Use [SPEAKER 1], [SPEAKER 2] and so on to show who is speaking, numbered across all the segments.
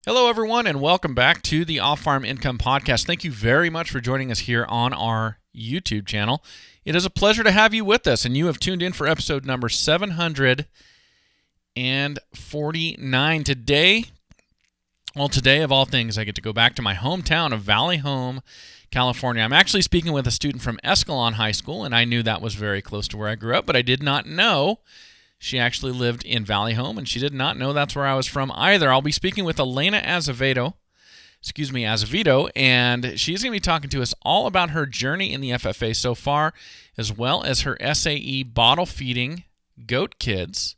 [SPEAKER 1] Hello, everyone, and welcome back to the Off-Farm Income Podcast. Thank you very much for joining us here on our YouTube channel. It is a pleasure to have you with us, and you have tuned in for episode number 749. Today, of all things, I get to go back to my hometown of Valley Home, California. I'm actually speaking with a student from Escalon High School, and I knew that was very close to where I grew up, but I did not know she actually lived in Valley Home, and she did not know that's where I was from either. I'll be speaking with Alayna Azevedo, and she's going to be talking to us all about her journey in the FFA so far, as well as her SAE bottle feeding goat kids,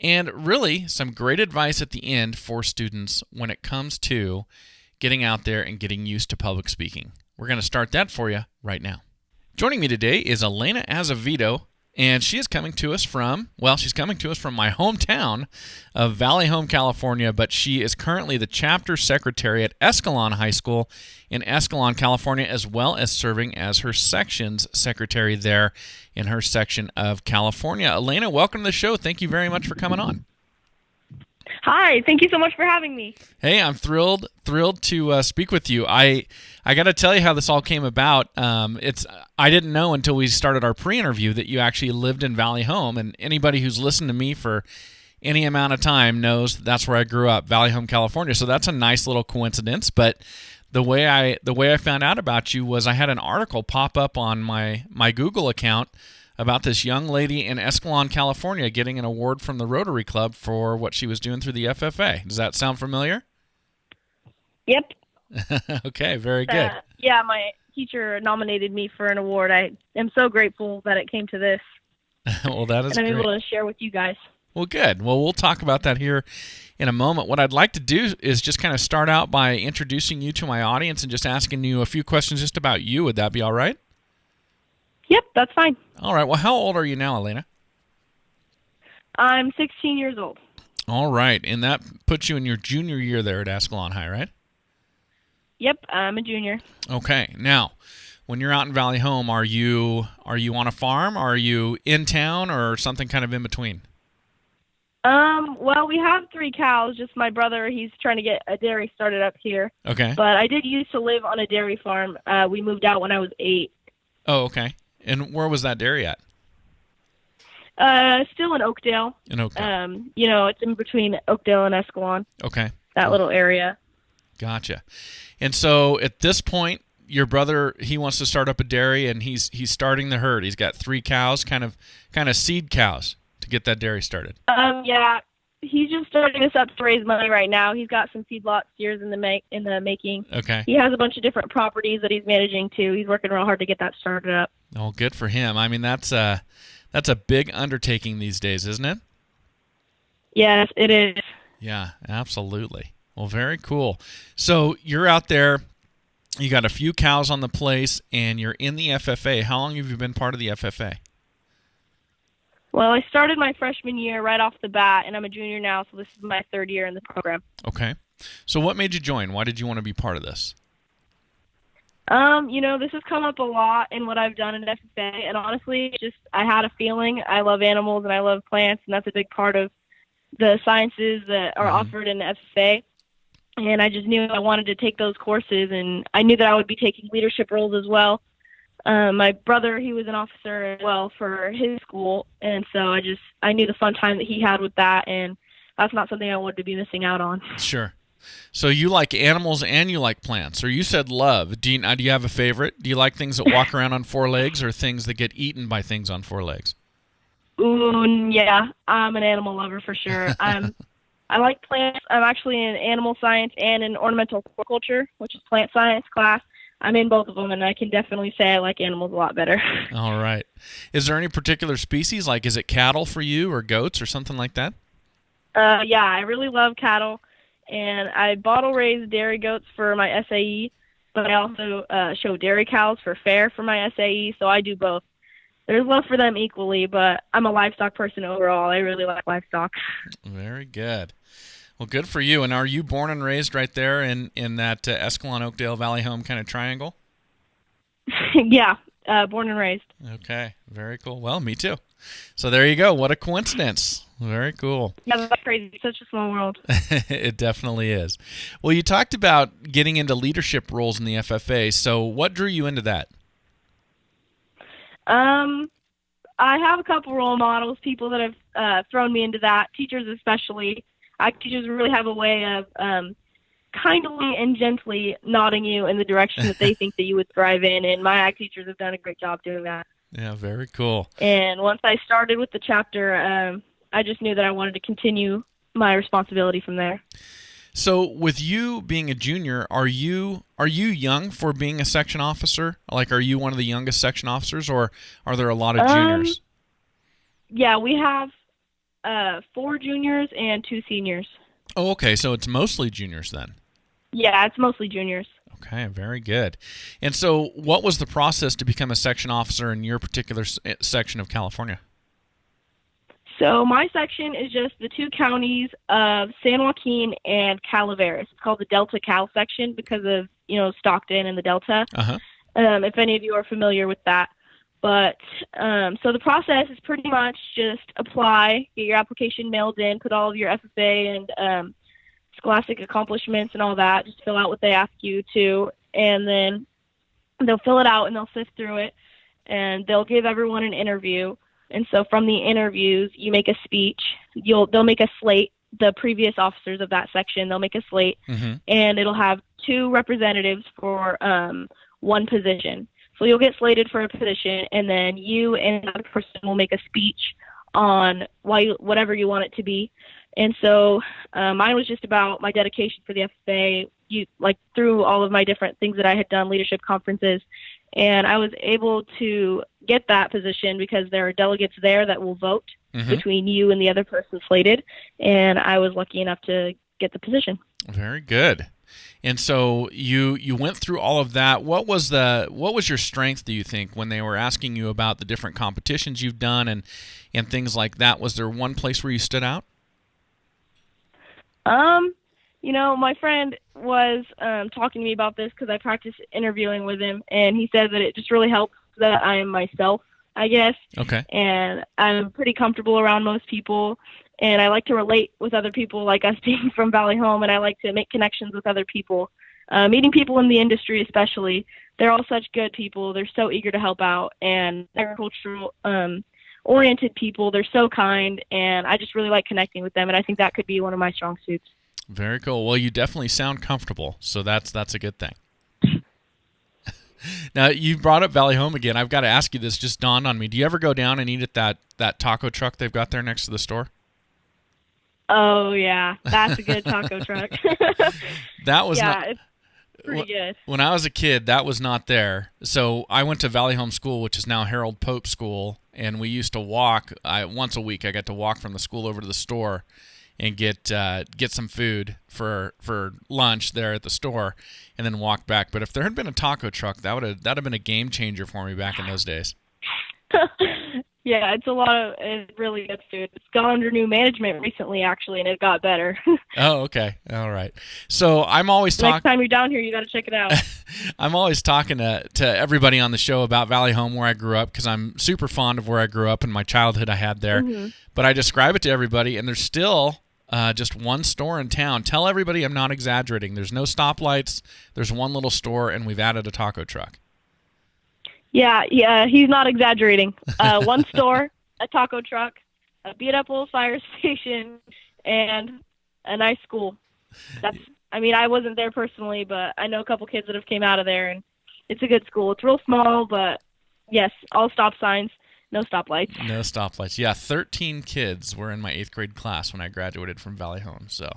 [SPEAKER 1] and really some great advice at the end for students when it comes to getting out there and getting used to public speaking. We're going to start that for you right now. Joining me today is Alayna Azevedo, and she is coming to us from my hometown of Valley Home, California, but she is currently the chapter secretary at Escalon High School in Escalon, California, as well as serving as her section's secretary there in her section of California. Alayna, welcome to the show. Thank you very much for coming on.
[SPEAKER 2] Hi, thank you so much for having me.
[SPEAKER 1] Hey, I'm thrilled to speak with you. I got to tell you how this all came about. I didn't know until we started our pre-interview that you actually lived in Valley Home, and anybody who's listened to me for any amount of time knows that's where I grew up, Valley Home, California. So that's a nice little coincidence. But the way I found out about you was I had an article pop up on my Google account about this young lady in Escalon, California, getting an award from the Rotary Club for what she was doing through the FFA. Does that sound familiar?
[SPEAKER 2] Yep.
[SPEAKER 1] Okay, very good.
[SPEAKER 2] Yeah, my teacher nominated me for an award. I am so grateful that it came to this.
[SPEAKER 1] Well, that is great.
[SPEAKER 2] And I'm able to share with you guys.
[SPEAKER 1] Well, good. Well, we'll talk about that here in a moment. What I'd like to do is just kind of start out by introducing you to my audience and just asking you a few questions just about you. Would that be all right?
[SPEAKER 2] Yep, that's fine.
[SPEAKER 1] All right. Well, how old are you now, Alayna?
[SPEAKER 2] I'm 16 years old.
[SPEAKER 1] All right. And that puts you in your junior year there at Escalon High, right?
[SPEAKER 2] Yep, I'm a junior.
[SPEAKER 1] Okay. Now, when you're out in Valley Home, are you on a farm? Are you in town or something kind of in between?
[SPEAKER 2] Well, we have 3 cows. Just my brother, he's trying to get a dairy started up here.
[SPEAKER 1] Okay.
[SPEAKER 2] But I did used to live on a dairy farm. We moved out when I was 8.
[SPEAKER 1] Oh, okay. And where was that dairy at?
[SPEAKER 2] Still in Oakdale.
[SPEAKER 1] In Oakdale.
[SPEAKER 2] It's in between Oakdale and Escalon.
[SPEAKER 1] Okay.
[SPEAKER 2] That little area.
[SPEAKER 1] Gotcha. And so at this point, your brother, he wants to start up a dairy, and he's starting the herd. He's got 3 cows, kind of seed cows, to get that dairy started.
[SPEAKER 2] Yeah. He's just starting this up to raise money right now. He's got some feedlot steers in the making.
[SPEAKER 1] Okay.
[SPEAKER 2] He has a bunch of different properties that he's managing too. He's working real hard to get that started up.
[SPEAKER 1] Oh, good for him. I mean, that's a big undertaking these days, isn't it?
[SPEAKER 2] Yes, it is.
[SPEAKER 1] Yeah, absolutely. Well, very cool. So you're out there, you got a few cows on the place, and you're in the FFA. How long have you been part of the FFA?
[SPEAKER 2] Well, I started my freshman year right off the bat, and I'm a junior now, so this is my 3rd year in the program.
[SPEAKER 1] Okay. So what made you join? Why did you want to be part of this?
[SPEAKER 2] This has come up a lot in what I've done in FFA, and honestly, I had a feeling. I love animals and I love plants, and that's a big part of the sciences that are offered in the FFA. And I just knew I wanted to take those courses, and I knew that I would be taking leadership roles as well. My brother, he was an officer as well for his school, and so I knew the fun time that he had with that, and that's not something I wanted to be missing out on.
[SPEAKER 1] Sure. So you like animals and you like plants, or you said love. Do you have a favorite? Do you like things that walk around on 4 legs or things that get eaten by things on 4 legs?
[SPEAKER 2] Ooh, yeah, I'm an animal lover for sure. I like plants. I'm actually in animal science and in ornamental horticulture, which is plant science class. I'm in both of them, and I can definitely say I like animals a lot better.
[SPEAKER 1] All right. Is there any particular species? Like, is it cattle for you or goats or something like that?
[SPEAKER 2] Yeah, I really love cattle, and I bottle raise dairy goats for my SAE, but I also show dairy cows for fair for my SAE, so I do both. There's love for them equally, but I'm a livestock person overall. I really like livestock.
[SPEAKER 1] Very good. Well, good for you. And are you born and raised right there in that Escalon, Oakdale, Valley Home kind of triangle?
[SPEAKER 2] Yeah, born and raised.
[SPEAKER 1] Okay, very cool. Well, me too. So there you go. What a coincidence. Very cool.
[SPEAKER 2] Yeah, that's crazy. It's such a small world.
[SPEAKER 1] It definitely is. Well, you talked about getting into leadership roles in the FFA. So what drew you into that?
[SPEAKER 2] I have a couple role models, people that have thrown me into that, teachers especially. Teachers really have a way of kindly and gently nodding you in the direction that they think that you would thrive in, and my ag teachers have done a great job doing that.
[SPEAKER 1] Yeah, very cool.
[SPEAKER 2] And once I started with the chapter, I just knew that I wanted to continue my responsibility from there.
[SPEAKER 1] So with you being a junior, are you young for being a section officer? Like, are you one of the youngest section officers, or are there a lot of juniors?
[SPEAKER 2] Yeah, we have 4 juniors and 2 seniors.
[SPEAKER 1] Oh, okay. So it's mostly juniors then.
[SPEAKER 2] Yeah, it's mostly juniors.
[SPEAKER 1] Okay, very good. And so what was the process to become a section officer in your particular section of California?
[SPEAKER 2] So my section is just the 2 counties of San Joaquin and Calaveras. It's called the Delta Cal section because of, Stockton and the Delta.
[SPEAKER 1] Uh-huh.
[SPEAKER 2] If any of you are familiar with that. But so the process is pretty much just apply, get your application mailed in, put all of your FFA and scholastic accomplishments and all that, just fill out what they ask you to, and then they'll fill it out and they'll sift through it, and they'll give everyone an interview. And so from the interviews, you make a speech. They'll make a slate. The previous officers of that section, they'll make a slate, and it'll have 2 representatives for one position. So you'll get slated for a position, and then you and another person will make a speech on whatever you want it to be. And so mine was just about my dedication for the FFA, through all of my different things that I had done, leadership conferences. And I was able to get that position because there are delegates there that will vote between you and the other person slated. And I was lucky enough to get the position.
[SPEAKER 1] Very good. And so you went through all of that. What was your strength, do you think, when they were asking you about the different competitions you've done and things like that? Was there one place where you stood out?
[SPEAKER 2] My friend was talking to me about this because I practiced interviewing with him, and he said that it just really helps that I am myself, I guess.
[SPEAKER 1] Okay.
[SPEAKER 2] And I'm pretty comfortable around most people, and I like to relate with other people, like us being from Valley Home, and I like to make connections with other people. Meeting people in the industry especially, they're all such good people. They're so eager to help out, and agricultural oriented people, they're so kind, and I just really like connecting with them, and I think that could be one of my strong suits.
[SPEAKER 1] Very cool. Well, you definitely sound comfortable, so that's a good thing. Now, you brought up Valley Home again. I've got to ask you, this just dawned on me. Do you ever go down and eat at that taco truck they've got there next to the store?
[SPEAKER 2] Oh, yeah. That's a good taco truck.
[SPEAKER 1] That was
[SPEAKER 2] it's pretty good.
[SPEAKER 1] When I was a kid, that was not there. So I went to Valley Home School, which is now Harold Pope School, and we used to walk. Once a week, I got to walk from the school over to the store and get some food for lunch there at the store, and then walk back. But if there had been a taco truck, that'd have been a game changer for me back in those days.
[SPEAKER 2] Yeah, it's really good food. It's gone under new management recently, actually, and it got better.
[SPEAKER 1] Oh, okay. All right. So I'm always talking.
[SPEAKER 2] Next time you're down here, you got to check it out.
[SPEAKER 1] I'm always talking to everybody on the show about Valley Home, where I grew up, because I'm super fond of where I grew up and my childhood I had there. But I describe it to everybody, and there's still just one store in town. Tell everybody I'm not exaggerating. There's no stoplights. There's one little store, and we've added a taco truck.
[SPEAKER 2] Yeah, he's not exaggerating. One store, a taco truck, a beat-up old fire station, and a nice school. I wasn't there personally, but I know a couple kids that have came out of there, and it's a good school. It's real small, but yes, all stop signs, no stoplights.
[SPEAKER 1] No stoplights. Yeah, 13 kids were in my 8th grade class when I graduated from Valley Home, so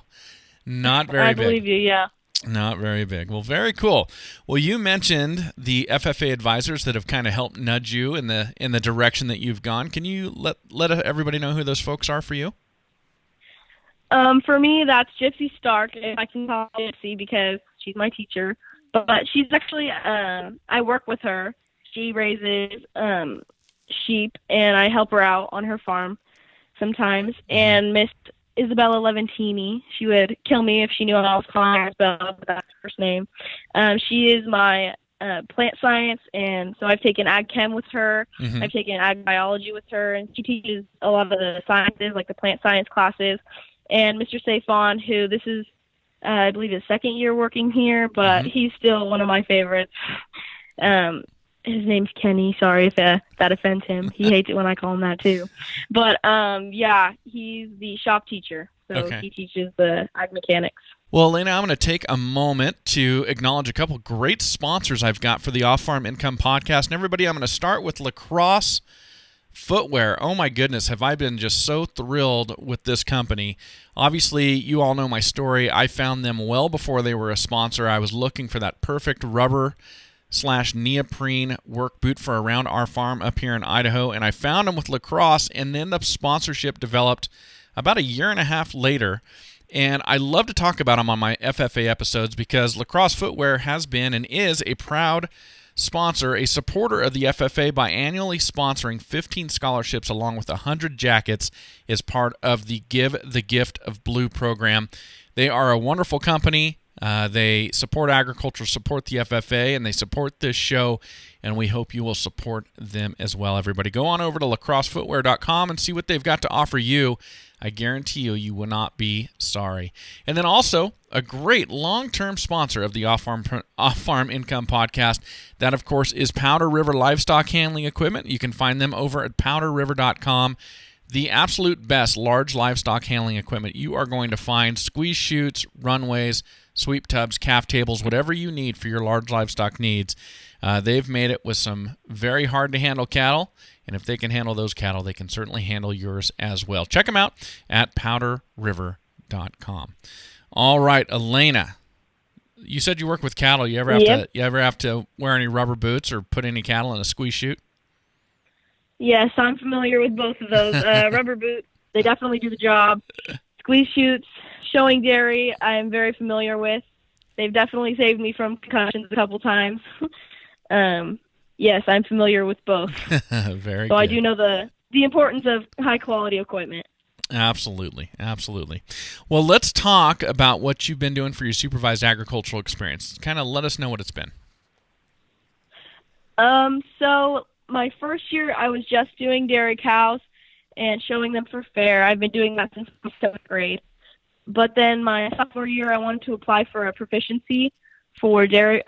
[SPEAKER 1] not very big.
[SPEAKER 2] I believe you, yeah.
[SPEAKER 1] Not very big. Well, very cool. Well, you mentioned the FFA advisors that have kind of helped nudge you in the direction that you've gone. Can you let everybody know who those folks are for you?
[SPEAKER 2] For me, that's Gypsy Stark, if I can call her Gypsy because she's my teacher. But she's actually, I work with her. She raises sheep, and I help her out on her farm sometimes. And Miss Isabella Levantini, she would kill me if she knew I was calling her Isabella, but that's her first name. She is my plant science, and so I've taken ag chem with her.
[SPEAKER 1] Mm-hmm.
[SPEAKER 2] I've taken ag biology with her, and she teaches a lot of the sciences, like the plant science classes. And Mr. Safon, who this is, I believe, his second year working here, but he's still one of my favorites. His name's Kenny. Sorry if that offends him. He hates it when I call him that too. But yeah, he's the shop teacher, so he teaches the ag mechanics.
[SPEAKER 1] Well, Alayna, I'm going to take a moment to acknowledge a couple great sponsors I've got for the Off-Farm Income Podcast. And everybody, I'm going to start with Lacrosse Footwear. Oh my goodness, have I been just so thrilled with this company. Obviously, you all know my story. I found them well before they were a sponsor. I was looking for that perfect rubber/neoprene work boot for around our farm up here in Idaho, and I found them with Lacrosse, and then the sponsorship developed about a year and a half later. And I love to talk about them on my FFA episodes because Lacrosse Footwear has been and is a proud sponsor, a supporter of the FFA by annually sponsoring 15 scholarships along with 100 jackets as part of the Give the Gift of Blue program. They are a wonderful company. They support agriculture, support the FFA, and they support this show, and we hope you will support them as well, everybody. Go on over to lacrossefootwear.com and see what they've got to offer you. I guarantee you will not be sorry. And then also, a great long-term sponsor of the Off-Farm Income Podcast, that, of course, is Powder River Livestock Handling Equipment. You can find them over at powderriver.com. The absolute best large livestock handling equipment you are going to find: squeeze chutes, runways, sweep tubs, calf tables, whatever you need for your large livestock needs. They've made it with some very hard-to-handle cattle, and if they can handle those cattle, they can certainly handle yours as well. Check them out at powderriver.com. All right, Alayna, you said you work with cattle. You ever have to wear any rubber boots or put any cattle in a squeeze chute?
[SPEAKER 2] Yes, I'm familiar with both of those. Rubber boots, they definitely do the job. Squeeze chutes, showing dairy, I'm very familiar with. They've definitely saved me from concussions a couple times. Yes, I'm familiar with both.
[SPEAKER 1] Very good.
[SPEAKER 2] So I do know the importance of high-quality equipment.
[SPEAKER 1] Absolutely, absolutely. Well, let's talk about what you've been doing for your supervised agricultural experience. Kind of let us know what it's been.
[SPEAKER 2] So my first year, I was just doing dairy cows and showing them for fair. I've been doing that since 7th grade. But then my sophomore year, I wanted to apply for a proficiency for dairy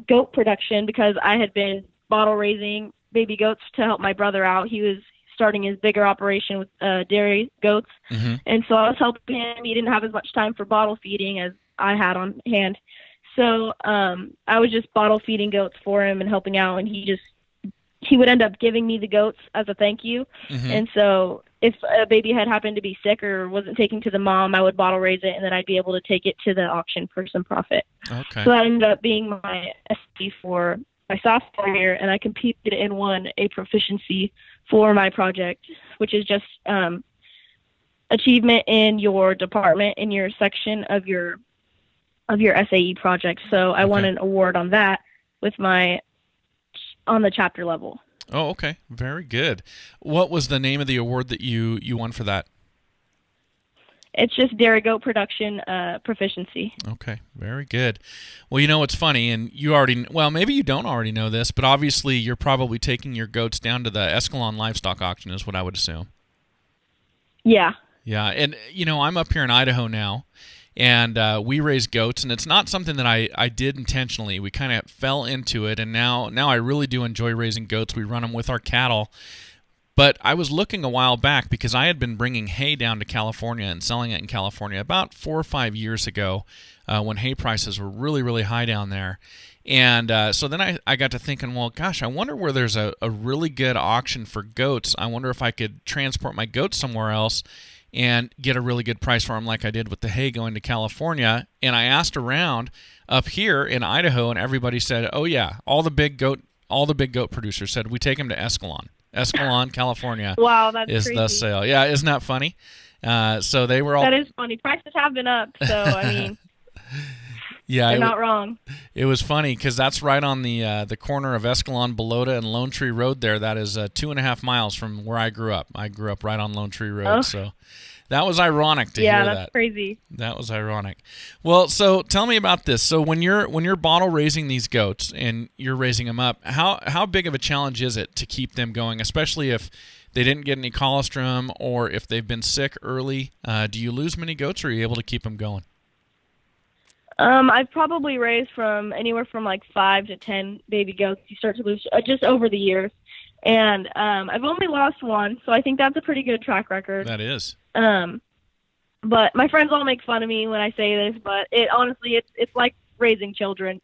[SPEAKER 2] goat production because I had been bottle raising baby goats to help my brother out. He was starting his bigger operation with dairy goats. Mm-hmm. And so I was helping him. He didn't have as much time for bottle feeding as I had on hand. So I was just bottle feeding goats for him and helping out, and he would end up giving me the goats as a thank you. Mm-hmm. And so if a baby had happened to be sick or wasn't taken to the mom, I would bottle raise it, and then I'd be able to take it to the auction for some profit.
[SPEAKER 1] Okay.
[SPEAKER 2] So that ended up being my SC for my sophomore year, and I competed and won a proficiency for my project, which is just achievement in your department, in your section of your SAE project. So I won an award on that on the chapter level.
[SPEAKER 1] Oh, okay. Very good. What was the name of the award that you won for that?
[SPEAKER 2] It's just dairy goat production proficiency.
[SPEAKER 1] Okay, very good. Well, you know what's funny, and maybe you don't already know this, but obviously you're probably taking your goats down to the Escalon livestock auction is what I would assume.
[SPEAKER 2] Yeah.
[SPEAKER 1] Yeah, and I'm up here in Idaho now, and we raise goats, and it's not something that I did intentionally. We kind of fell into it, and now I really do enjoy raising goats. We run them with our cattle. But I was looking a while back because I had been bringing hay down to California and selling it in California about 4 or 5 years ago when hay prices were really, really high down there. And so then I got to thinking, well, gosh, I wonder where there's a really good auction for goats. I wonder if I could transport my goats somewhere else and get a really good price for them like I did with the hay going to California. And I asked around up here in Idaho, and everybody said, oh, yeah, all the big goat producers said we take them to Escalon. Escalon, California.
[SPEAKER 2] Wow, that's
[SPEAKER 1] is
[SPEAKER 2] crazy.
[SPEAKER 1] the sale. Yeah, isn't that funny? So they were all.
[SPEAKER 2] That is funny. Prices have been up, so I mean,
[SPEAKER 1] yeah,
[SPEAKER 2] they're not wrong.
[SPEAKER 1] It was funny because that's right on the corner of Escalon, Belota, and Lone Tree Road. There, that is 2.5 miles from where I grew up. I grew up right on Lone Tree Road, so That was ironic to hear that.
[SPEAKER 2] Yeah, that's crazy.
[SPEAKER 1] That was ironic. Well, so tell me about this. So when you're bottle raising these goats and you're raising them up, how big of a challenge is it to keep them going, especially if they didn't get any colostrum or if they've been sick early? Do you lose many goats, or are you able to keep them going?
[SPEAKER 2] I've probably raised from anywhere from like 5 to 10 baby goats. You start to lose just over the years. And I've only lost one, so I think that's a pretty good track record.
[SPEAKER 1] That is.
[SPEAKER 2] But my friends all make fun of me when I say this, but honestly, it's like raising children.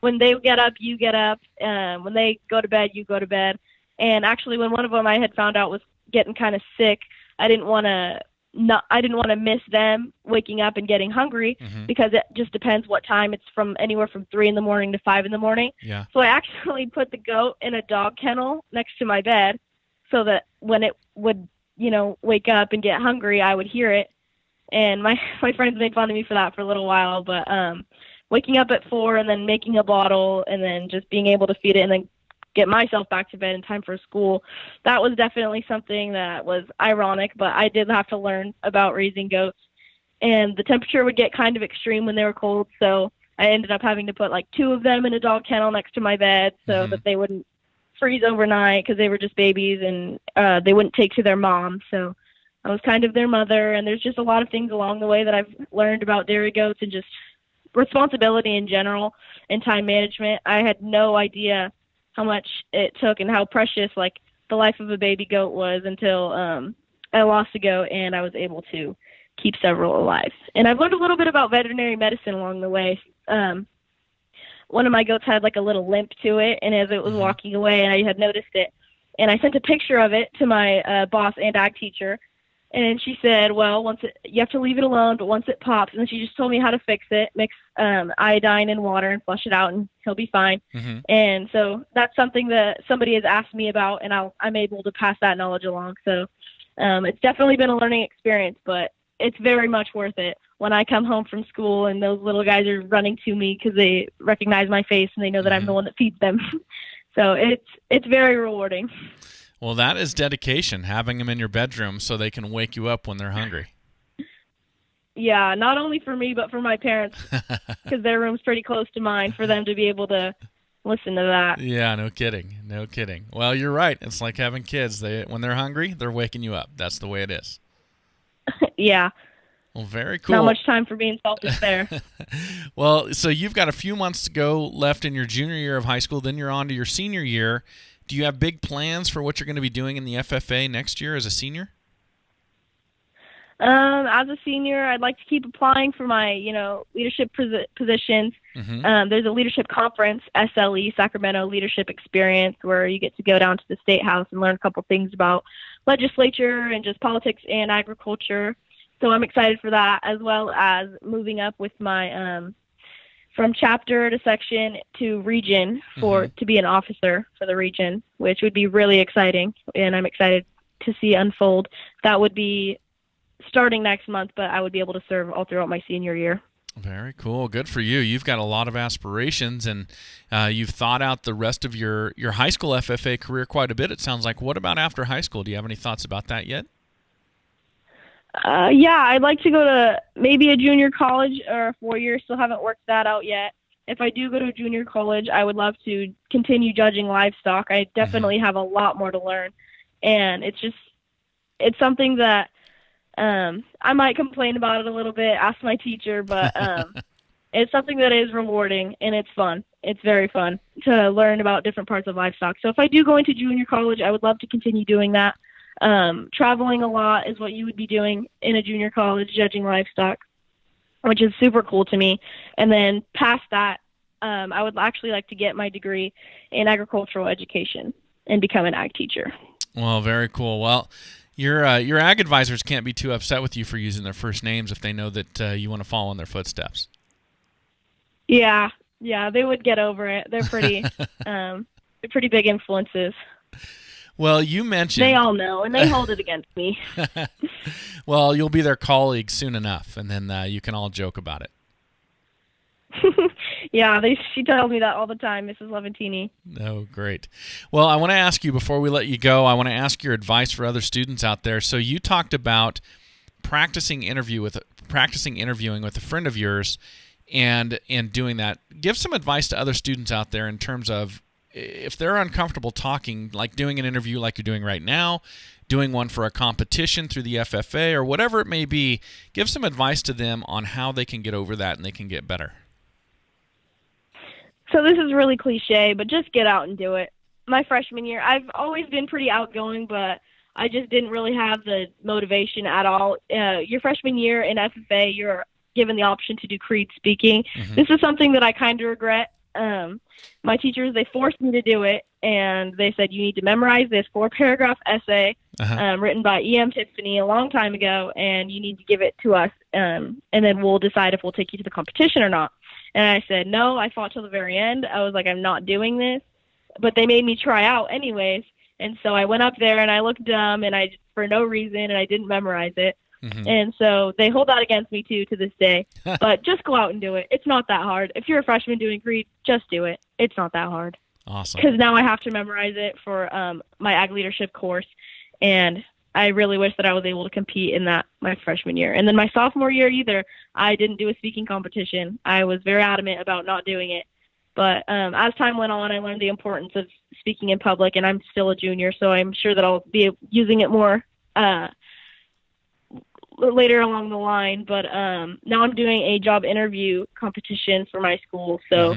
[SPEAKER 2] When they get up, you get up. When they go to bed, you go to bed. And actually, when one of them I had found out was getting kind of sick, I didn't want to miss them waking up and getting hungry, because it just depends what time. It's from anywhere from 3 in the morning to 5 in the morning.
[SPEAKER 1] Yeah.
[SPEAKER 2] So I actually put the goat in a dog kennel next to my bed, so that when it would, wake up and get hungry, I would hear it. And my friends made fun of me for that for a little while, but waking up at 4 and then making a bottle and then just being able to feed it and then get myself back to bed in time for school, that was definitely something that was ironic, but I did have to learn about raising goats. And the temperature would get kind of extreme when they were cold, so I ended up having to put like 2 of them in a dog kennel next to my bed so that they wouldn't freeze overnight, because they were just babies and they wouldn't take to their mom. So I was kind of their mother, and there's just a lot of things along the way that I've learned about dairy goats and just responsibility in general and time management. I had no idea how much it took and how precious like the life of a baby goat was until I lost a goat and I was able to keep several alive. And I've learned a little bit about veterinary medicine along the way. One of my goats had like a little limp to it, and as it was walking away, I had noticed it. And I sent a picture of it to my boss and ag teacher. And she said, well, you have to leave it alone, but once it pops, and then she just told me how to fix it, mix iodine in water and flush it out, and he'll be fine. And so that's something that somebody has asked me about, and I'm able to pass that knowledge along. So it's definitely been a learning experience, but it's very much worth it. When I come home from school and those little guys are running to me because they recognize my face and they know that I'm the one that feeds them. So it's very rewarding.
[SPEAKER 1] Well, that is dedication, having them in your bedroom so they can wake you up when they're hungry.
[SPEAKER 2] Yeah, not only for me, but for my parents, because their room's pretty close to mine, for them to be able to listen to that.
[SPEAKER 1] Yeah, no kidding. No kidding. Well, you're right. It's like having kids. When they're hungry, they're waking you up. That's the way it is.
[SPEAKER 2] Yeah.
[SPEAKER 1] Well, very cool.
[SPEAKER 2] Not much time for being selfish there.
[SPEAKER 1] Well, so you've got a few months to go left in your junior year of high school. Then you're on to your senior year. Do you have big plans for what you're going to be doing in the FFA next year as a senior?
[SPEAKER 2] As a senior, I'd like to keep applying for my, leadership positions. There's a leadership conference, SLE, Sacramento Leadership Experience, where you get to go down to the State House and learn a couple things about legislature and just politics and agriculture. So I'm excited for that, as well as moving up with my from chapter to section to region to be an officer for the region, which would be really exciting, and I'm excited to see unfold. That would be starting next month, but I would be able to serve all throughout my senior year.
[SPEAKER 1] Very cool. Good for you. You've got a lot of aspirations, and you've thought out the rest of your high school FFA career quite a bit, it sounds like. What about after high school? Do you have any thoughts about that yet?
[SPEAKER 2] Yeah, I'd like to go to maybe a junior college or a 4-year. Still haven't worked that out yet. If I do go to a junior college, I would love to continue judging livestock. I definitely have a lot more to learn, and it's something that I might complain about it a little bit, ask my teacher, but it's something that is rewarding, and it's fun. It's very fun to learn about different parts of livestock. So if I do go into junior college, I would love to continue doing that. Traveling a lot is what you would be doing in a junior college, judging livestock, which is super cool to me. And then past that, I would actually like to get my degree in agricultural education and become an ag teacher.
[SPEAKER 1] Well, very cool. Well, your ag advisors can't be too upset with you for using their first names if they know that you want to follow in their footsteps.
[SPEAKER 2] Yeah, they would get over it. They're pretty, they're pretty big influences.
[SPEAKER 1] Well, you mentioned...
[SPEAKER 2] They all know, and they hold it against me.
[SPEAKER 1] Well, you'll be their colleagues soon enough, and then you can all joke about it.
[SPEAKER 2] Yeah, she tells me that all the time, Mrs. Levantini.
[SPEAKER 1] Oh, great. Well, I want to ask you, before we let you go, I want to ask your advice for other students out there. So you talked about practicing interviewing with a friend of yours, and doing that. Give some advice to other students out there in terms of if they're uncomfortable talking, like doing an interview like you're doing right now, doing one for a competition through the FFA or whatever it may be. Give some advice to them on how they can get over that and they can get better.
[SPEAKER 2] So this is really cliche, but just get out and do it. My freshman year, I've always been pretty outgoing, but I just didn't really have the motivation at all. Your freshman year in FFA, you're given the option to do creed speaking. Mm-hmm. This is something that I kind of regret. My teachers, they forced me to do it, and they said, you need to memorize this 4-paragraph essay written by E.M. Tiffany a long time ago, and you need to give it to us, and then we'll decide if we'll take you to the competition or not. And I said, no. I fought till the very end. I was like, I'm not doing this. But they made me try out anyways. And so I went up there, and I looked dumb, and I for no reason, and I didn't memorize it. Mm-hmm. And so they hold that against me, too, to this day. But just go out and do it. It's not that hard. If you're a freshman doing creed, just do it. It's not that hard.
[SPEAKER 1] Awesome.
[SPEAKER 2] Because now I have to memorize it for my ag leadership course. And I really wish that I was able to compete in that my freshman year. And then my sophomore year either, I didn't do a speaking competition. I was very adamant about not doing it. But as time went on, I learned the importance of speaking in public, and I'm still a junior, so I'm sure that I'll be using it more later along the line. But now I'm doing a job interview competition for my school, so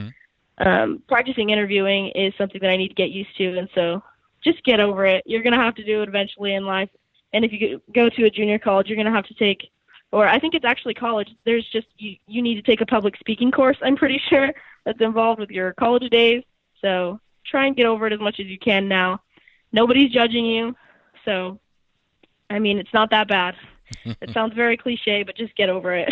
[SPEAKER 2] practicing interviewing is something that I need to get used to, and so just get over it. You're going to have to do it eventually in life. And if you go to a junior college, you're going to have to take, or I think it's actually college, there's just, you need to take a public speaking course, I'm pretty sure, that's involved with your college days. So try and get over it as much as you can now. Nobody's judging you. So, I mean, it's not that bad. It sounds very cliche, but just get over it.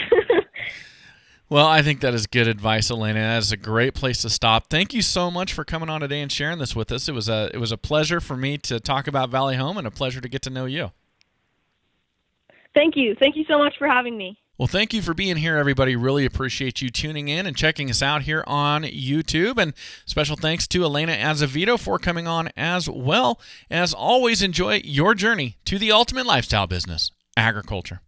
[SPEAKER 1] Well, I think that is good advice, Alayna. That is a great place to stop. Thank you so much for coming on today and sharing this with us. It was a pleasure for me to talk about Valley Home and a pleasure to get to know you.
[SPEAKER 2] Thank you. Thank you so much for having me.
[SPEAKER 1] Well, thank you for being here, everybody. Really appreciate you tuning in and checking us out here on YouTube. And special thanks to Alayna Azevedo for coming on as well. As always, enjoy your journey to the ultimate lifestyle business, agriculture.